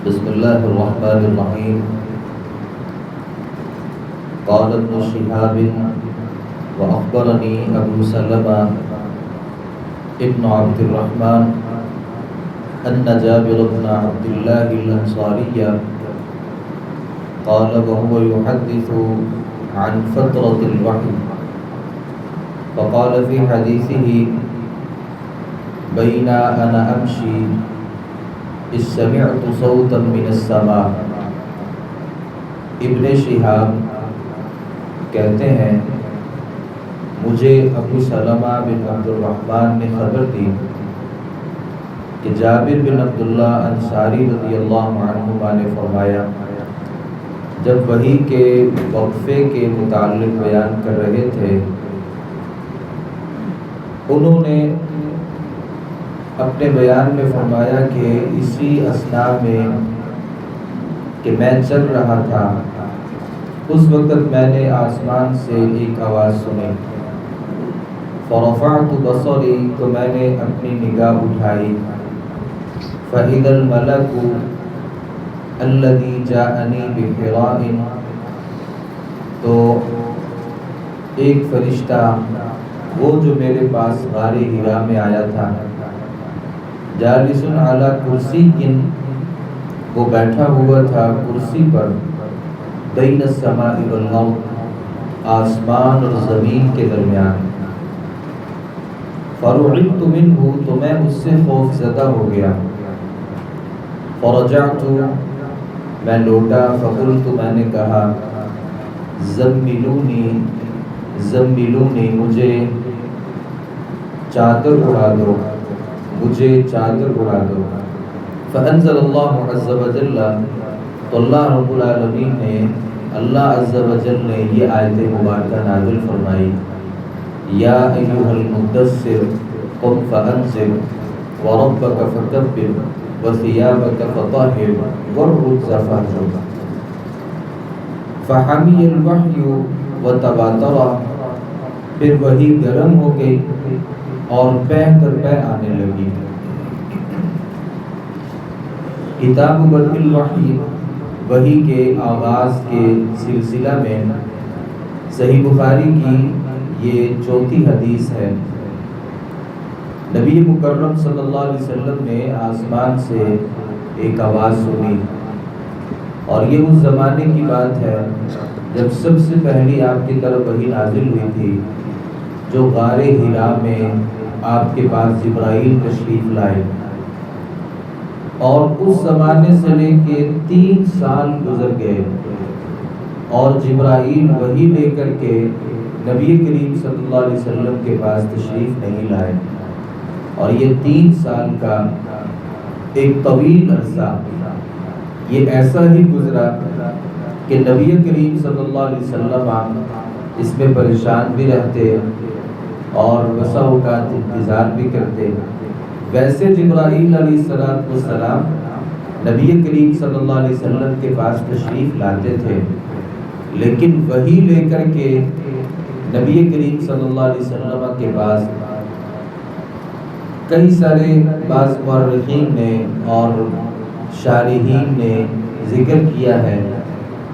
بسم الله الرحمن الرحيم. قال ابن شهاب وأخبرني أبو سلمة ابن عبد الرحمن أن جابر بن عبد الله الأنصاري قال وهو يحدث عن فترة الوحي فقال في حديثه بين أنا أمشي إذ سمعت صوتا من السماء. ابن شہاب کہتے ہیں مجھے ابو سلمہ بن عبد الرحمن نے خبر دی کہ جابر بن عبداللہ انصاری رضی اللہ عنہما نے فرمایا جب وحی کے وقفے کے متعلق بیان کر رہے تھے انہوں نے اپنے بیان میں فرمایا کہ اسی اثناء میں کہ میں چل رہا تھا اس وقت میں نے آسمان سے ایک آواز سنی. فرفعت بصری تو میں نے اپنی نگاہ اٹھائی. فإذا الملك الذي جاءني بحراء تو ایک فرشتہ وہ جو میرے پاس غار حرا میں آیا تھا. جالس علی کرسی وہ بیٹھا ہوا تھا کرسی پر بین السماء والارض آسمان اور زمین کے درمیان. فرعبت منہ تو میں اس سے خوف زدہ ہو گیا. فرجعت میں لوٹا. فقلت میں نے کہا زملونی مجھے چادر اڑا دو فانزل اللہ عز وجل تو اللہ رب العالمین نے اللہ عز وجل نے یہ آیت مبارکہ نازل فرمائی. یا ایھا المدثر قم فانذر وربک فکبر وثیابک فطہر والرجز فاہجر. فحمی الوحی وتواتر پھر وحی گرم ہو گئی اور پہ در پہ آنے لگی. کتاب بدء الوحی وحی کے آغاز کے سلسلہ میں صحیح بخاری کی یہ چوتھی حدیث ہے. نبی مکرم صلی اللہ علیہ وسلم نے آسمان سے ایک آواز سنی اور یہ اس زمانے کی بات ہے جب سب سے پہلی آپ کی طرف وحی نازل ہوئی تھی جو غار حرا میں آپ کے پاس جبرائیل تشریف لائے. اور اس زمانے سے لے کے 3 سال گزر گئے اور جبرائیل وحی لے کر کے نبی کریم صلی اللہ علیہ وسلم کے پاس تشریف نہیں لائے. اور یہ 3 سال کا ایک طویل عرصہ یہ ایسا ہی گزرا کہ نبی کریم صلی اللہ علیہ وسلم اس میں پریشان بھی رہتے اور بسا اوقات انتظار بھی کرتے. ویسے جبرائیل علیہ السلام نبی کریم صلی اللہ علیہ وسلم کے پاس تشریف لاتے تھے لیکن وحی لے کر کے نبی کریم صلی اللہ علیہ وسلم کے پاس کئی سارے بعض مورخین نے اور شارحین نے ذکر کیا ہے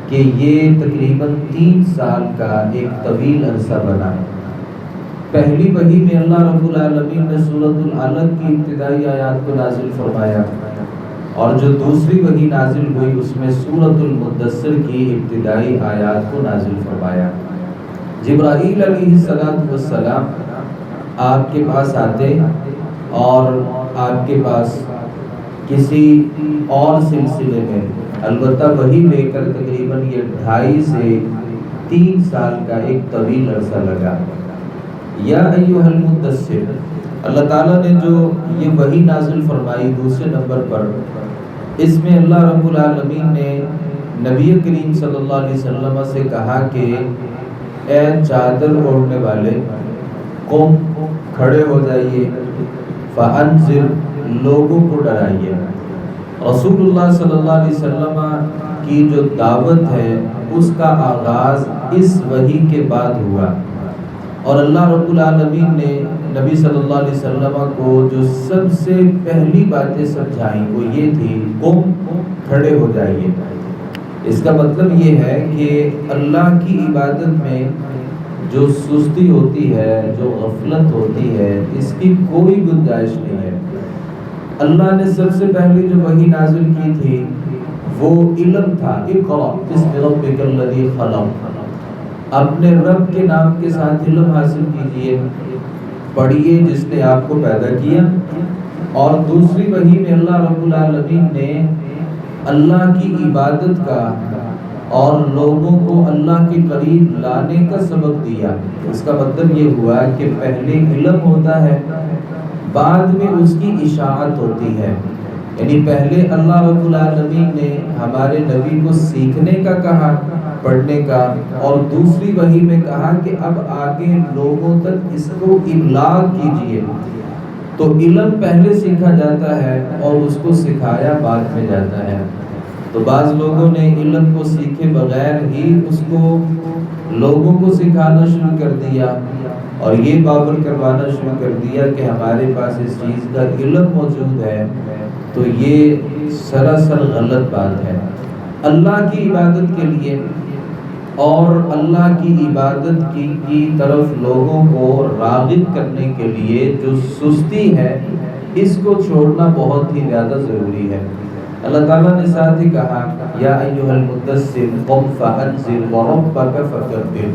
کہ یہ تقریباً 3 سال کا ایک طویل عرصہ بنا. پہلی وحی میں اللہ رب العالمین نے سورۃ العلق کی ابتدائی آیات کو نازل فرمایا اور جو دوسری وحی نازل ہوئی اس میں سورۃ المدثر کی ابتدائی آیات کو نازل فرمایا. جبرائیل علیہ السلام آپ کے پاس آتے اور آپ کے پاس کسی اور سلسلے میں البتہ وحی لے کر تقریباً یہ 2.5 سے 3 سال کا ایک طویل عرصہ لگا. یا ایھا المدثر اللہ تعالیٰ نے جو یہ وحی نازل فرمائی دوسرے نمبر پر اس میں اللہ رب العالمین نے نبی کریم صلی اللہ علیہ وسلم سے کہا کہ اے چادر اوڑھنے والے قم کھڑے ہو جائیے فانذر لوگوں کو ڈرائیے. رسول اللہ صلی اللہ علیہ وسلم کی جو دعوت ہے اس کا آغاز اس وحی کے بعد ہوا اور اللہ رب العالمین نے نبی صلی اللہ علیہ وسلم کو جو سب سے پہلی باتیں سمجھائیں وہ یہ تھی، قم، کھڑے ہو جائیے۔ اس کا مطلب یہ ہے کہ اللہ کی عبادت میں جو سستی ہوتی ہے، جو غفلت ہوتی ہے، اس کی کوئی گنجائش نہیں ہے۔ اللہ نے سب سے پہلی جو وحی نازل کی تھی وہ علم تھا، اقرأ بسم ربک الذی خلق، اپنے رب کے نام کے ساتھ علم حاصل کیجئے، پڑھیے جس نے آپ کو پیدا کیا۔ اور دوسری وحی میں اللہ رب العالمین نے اللہ کی عبادت کا اور لوگوں کو اللہ کے قریب لانے کا سبق دیا۔ اس کا مطلب یہ ہوا کہ پہلے علم ہوتا ہے، بعد میں اس کی اشاعت ہوتی ہے، یعنی پہلے اللہ رب العالمین نے ہمارے نبی کو سیکھنے کا کہا، پڑھنے کا، اور دوسری وحی میں کہا کہ اب آگے لوگوں تک اس کو ابلاغ کیجئے۔ تو علم پہلے سیکھا جاتا ہے اور اس کو سکھایا بعد میں جاتا ہے۔ تو بعض لوگوں نے علم کو سیکھے بغیر ہی اس کو لوگوں کو سکھانا شروع کر دیا اور یہ باور کروانا شروع کر دیا کہ ہمارے پاس اس چیز کا علم موجود ہے، تو یہ سراسر غلط بات ہے۔ اللہ کی عبادت کے لیے اور اللہ کی عبادت کی طرف لوگوں کو راغب کرنے کے لیے جو سستی ہے، اس کو چھوڑنا بہت ہی زیادہ ضروری ہے۔ اللہ تعالیٰ نے ساتھ ہی کہا، یا ایھا المدثر قم فانذر وربک فکبر،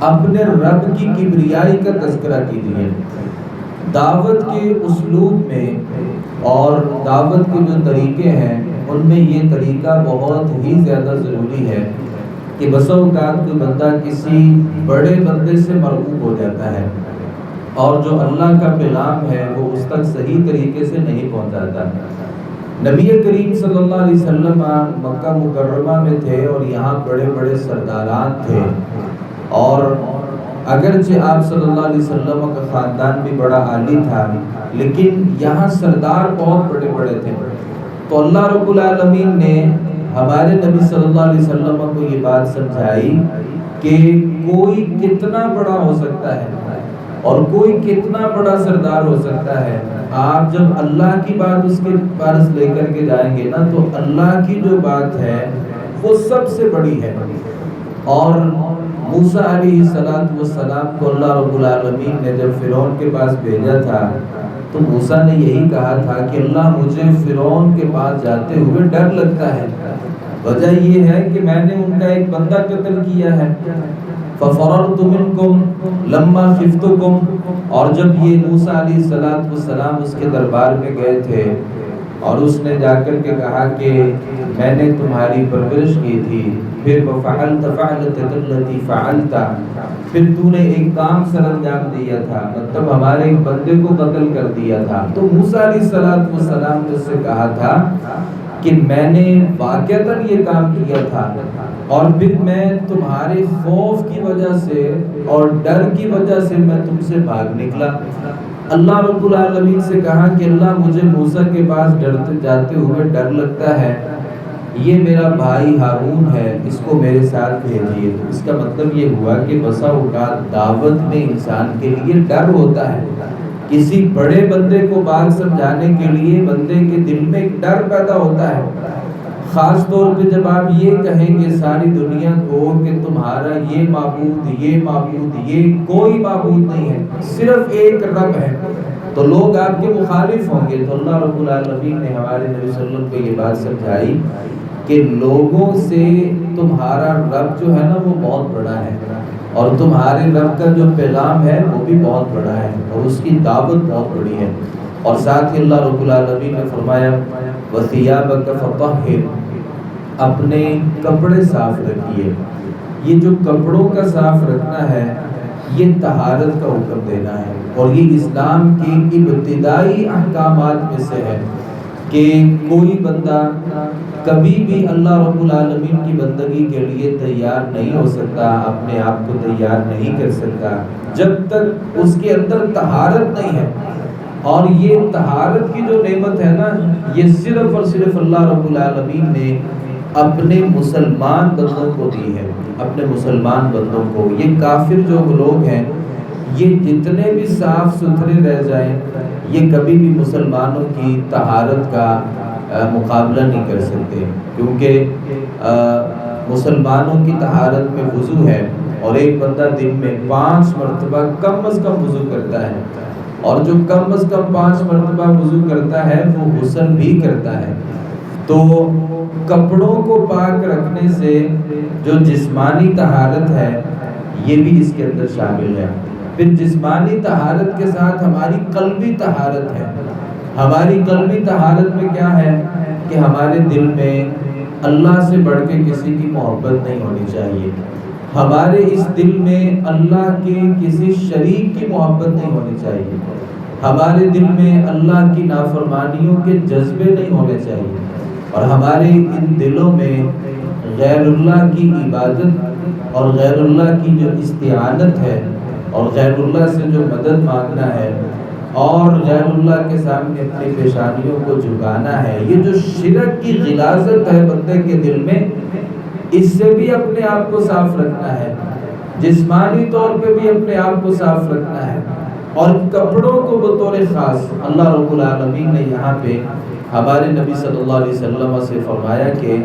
اپنے رب کی کبریائی کا تذکرہ کیجیے۔ دعوت کے اسلوب میں اور دعوت کے جو طریقے ہیں ان میں یہ طریقہ بہت ہی زیادہ ضروری ہے کہ بسا اوقات کوئی بندہ کسی بڑے بندے سے مرعوب ہو جاتا ہے اور جو اللہ کا پیغام ہے وہ اس تک صحیح طریقے سے نہیں پہنچاتا۔ نبی کریم صلی اللہ علیہ وسلم مکہ مکرمہ میں تھے اور یہاں بڑے بڑے سرداران تھے، اور اگرچہ آپ صلی اللہ علیہ وسلم کا خاندان بھی بڑا عالی تھا، لیکن یہاں سردار بہت بڑے بڑے تھے۔ تو اللہ رب العالمین نے ہمارے نبی صلی اللہ علیہ وسلم کو یہ بات سمجھائی کہ کوئی کتنا بڑا ہو سکتا ہے اور کوئی کتنا بڑا سردار ہو سکتا ہے، آپ جب اللہ کی بات اس کے پاس لے کر کے جائیں گے نا تو اللہ کی جو بات ہے وہ سب سے بڑی ہے۔ اور موسیٰ علیہ السلام کو اللہ رب العالمین نے جب فرعون کے پاس بھیجا تھا تو موسیٰ نے یہی کہا تھا کہ اللہ مجھے فرعون کے پاس جاتے ہوئے ڈر لگتا ہے، وجہ یہ ہے کہ میں نے ان کا ایک بندہ قتل کیا ہے۔ فَفَرَرْتُ مِنْكُمْ لَمَّا خِفْتُكُمْ، اور جب یہ موسیٰ علیہ السلام اس کے دربار میں گئے تھے اور اس نے جا کر کے کہا کہ میں نے تمہاری پرورش کی تھی، پھر وَفَعَلْتَ فَعْلَتَكَ الَّتِي فَعَلْتَ، پھر تو نے ایک کام سر انجام دیا تھا، مطلب ہمارے ایک بندے کو قتل کر دیا تھا۔ تو موسیٰ علیہ السلام نے اس سے کہا تھا کہ میں نے واقعتاً یہ کام کیا تھا، اور پھر میں تمہارے خوف کی وجہ سے اور ڈر کی وجہ سے میں تم سے بھاگ نکلا۔ اللہ رب العالمین سے کہا کہ اللہ مجھے موسیٰ کے پاس ڈرتے جاتے ہوئے ڈر لگتا ہے، یہ میرا بھائی ہارون ہے، اس کو میرے ساتھ بھیجیے۔ تو اس کا مطلب یہ ہوا کہ بسا اوقات دعوت میں انسان کے لیے ڈر ہوتا ہے، کسی بڑے بندے کو بات سمجھانے کے لیے بندے کے دل میں ایک ڈر پیدا ہوتا ہے، خاص طور پہ جب آپ یہ کہیں گے ساری دنیا کو کہ تمہارا یہ معبود یہ کوئی معبود نہیں ہے، صرف ایک رب ہے، تو لوگ آپ کے مخالف ہوں گے۔ تو اللہ رب العالمین نے ہمارے نبی صلی اللہ علیہ وسلم کو یہ بات سمجھائی کہ لوگوں سے تمہارا رب جو ہے نا وہ بہت بڑا ہے، اور تمہارے رب کا جو پیغام ہے وہ بھی بہت بڑا ہے، اور اس کی دعوت بہت بڑی ہے۔ اور ساتھ ہی اللہ رب العالمین نے فرمایا وَثِيَابَكَ فَطَهِّرْ، اپنے کپڑے صاف رکھیے۔ یہ جو کپڑوں کا صاف رکھنا ہے یہ طہارت کا حکم دینا ہے، اور یہ اسلام کی ابتدائی احکامات میں سے ہے کہ کوئی بندہ کبھی بھی اللہ رب العالمین کی بندگی کے لیے تیار نہیں ہو سکتا، اپنے آپ کو تیار نہیں کر سکتا جب تک اس کے اندر طہارت نہیں ہے۔ اور یہ طہارت کی جو نعمت ہے نا یہ صرف اور صرف اللہ رب العالمین نے اپنے مسلمان بندوں کو دی ہے، اپنے مسلمان بندوں کو۔ یہ کافر جو لوگ ہیں یہ جتنے بھی صاف ستھرے رہ جائیں یہ کبھی بھی مسلمانوں کی طہارت کا مقابلہ نہیں کر سکتے، کیونکہ مسلمانوں کی طہارت میں وضو ہے، اور ایک بندہ دن میں 5 مرتبہ کم از کم وضو کرتا ہے، اور جو کم از کم 5 مرتبہ وضو کرتا ہے وہ غسل بھی کرتا ہے۔ تو کپڑوں کو پاک رکھنے سے جو جسمانی طہارت ہے یہ بھی اس کے اندر شامل ہے۔ پھر جسمانی طہارت کے ساتھ ہماری قلبی طہارت ہے۔ ہماری قلبی طہارت میں کیا ہے کہ ہمارے دل میں اللہ سے بڑھ کے کسی کی محبت نہیں ہونی چاہیے، ہمارے اس دل میں اللہ کے کسی شریک کی محبت نہیں ہونی چاہیے، ہمارے دل میں اللہ کی نافرمانیوں کے جذبے نہیں ہونے چاہیے، اور ہمارے ان دلوں میں غیر اللہ کی عبادت اور غیر اللہ کی جو استعانت ہے اور غیر اللہ سے جو مدد مانگنا ہے اور غیر اللہ کے سامنے اپنی پیشانیوں کو جھکانا ہے، یہ جو شرک کی غلاظت ہے بندے کے دل میں، اس سے بھی اپنے آپ کو صاف رکھنا ہے، جسمانی طور پہ بھی اپنے آپ کو صاف رکھنا ہے، اور کپڑوں کو بطور خاص اللہ رب العالمین نے یہاں پہ ہمارے نبی صلی اللہ علیہ وسلم سے فرمایا کہ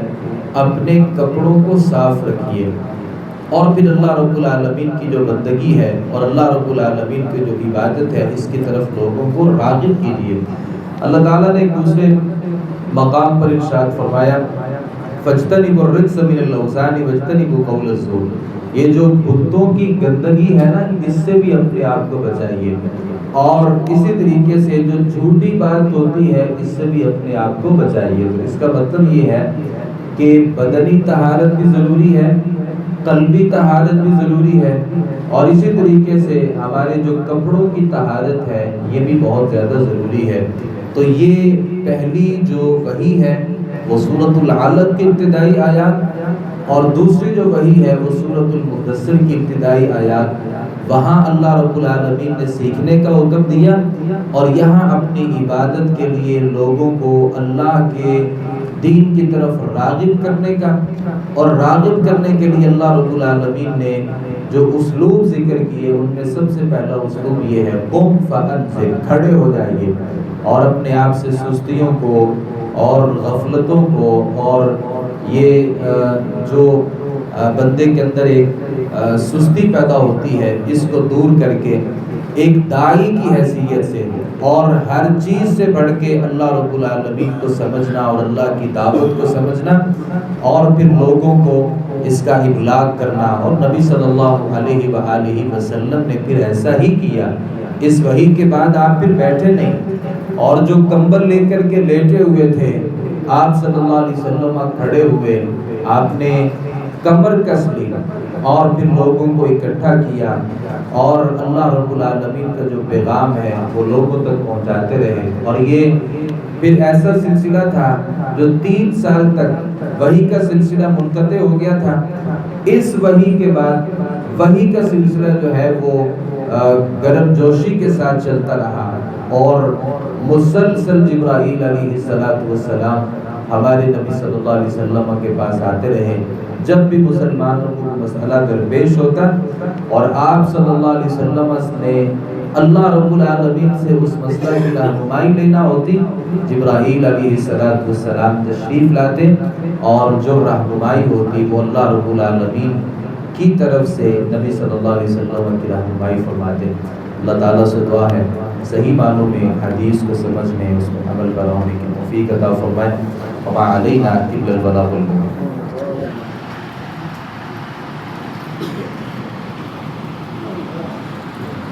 اپنے کپڑوں کو صاف رکھیے، اور پھر اللہ رب العالمین کی جو بندگی ہے اور اللہ رب العالمین کی جو عبادت ہے اس کی طرف لوگوں کو راغب کیجیے۔ اللہ تعالیٰ نے ایک دوسرے مقام پر ارشاد فرمایا فَاجْتَنِبُوا الرِّجْسَ مِنَ الْأَوْثَانِ وَاجْتَنِبُوا قَوْلَ الزُّورِ، یہ جو بتوں کی گندگی ہے نا اس سے بھی اپنے آپ کو بچائیے، اور اسی طریقے سے جو جھوٹی بات ہوتی ہے اس سے بھی اپنے آپ کو بچائیے۔ تو اس کا مطلب یہ ہے کہ بدنی طہارت بھی ضروری ہے، قلبی طہارت بھی ضروری ہے، اور اسی طریقے سے ہمارے جو کپڑوں کی طہارت ہے یہ بھی بہت زیادہ ضروری ہے۔ تو یہ پہلی جو وحی ہے وہ سورۃ العلق کی ابتدائی آیات، اور دوسری جو وحی ہے وہ سورۃ المدثر کی ابتدائی آیات، وہاں اللہ رب العالمین نے سیکھنے کا حکم دیا، اور یہاں اپنی عبادت کے لیے لوگوں کو اللہ کے دین کی طرف راغب کرنے کا، اور راغب کرنے کے لیے اللہ رب العالمین نے جو اسلوب ذکر کیے ان میں سب سے پہلا اسلوب یہ ہے قم فانذر، کھڑے ہو جائیے اور اپنے آپ سے سستیوں کو اور غفلتوں کو اور یہ جو بندے کے اندر ایک سستی پیدا ہوتی ہے اس کو دور کر کے ایک داعی کی حیثیت سے اور ہر چیز سے بڑھ کے اللہ رب العالمین کو سمجھنا اور اللہ کی دعوت کو سمجھنا، اور پھر لوگوں کو اس کا ابلاغ کرنا، اور نبی صلی اللہ علیہ وآلہ وسلم نے پھر ایسا ہی کیا۔ اس وحی کے بعد آپ پھر بیٹھے نہیں، اور جو کمبل لے کر کے لیٹے ہوئے تھے آپ صلی اللہ علیہ وسلم کھڑے ہوئے، آپ نے کمر کس لی اور پھر لوگوں کو اکٹھا کیا، اور اللہ رب العالمین کا جو پیغام ہے وہ لوگوں تک پہنچاتے رہے، اور یہ پھر ایسا سلسلہ تھا جو 3 سال تک وحی کا سلسلہ منقطع ہو گیا تھا۔ اس وحی کے بعد وحی کا سلسلہ جو ہے وہ گرم جوشی کے ساتھ چلتا رہا، اور مسلسل جبرائیل علیہ السلام ہمارے نبی صلی اللہ علیہ وسلم کے پاس آتے رہے جب بھی مسلمانوں کو مسئلہ درپیش ہوتا، اور آپ صلی اللہ علیہ وسلم نے اللہ رب العالمین سے اس مسئلہ کی رہنمائی لینا ہوتی، جبرائیل علیہ السلام تشریف لاتے، اور جو رہنمائی ہوتی وہ اللہ رب العالمین کی طرف سے نبی صلی اللہ علیہ وسلم کی رہنمائی فرماتے۔ اللہ تعالیٰ سے دعا ہے صحیح معنوں میں حدیث کو سمجھنے، اس کو عمل پر ہونے کی توفیق عطا فرمائے۔ وما علینا الا البلاغ المبین۔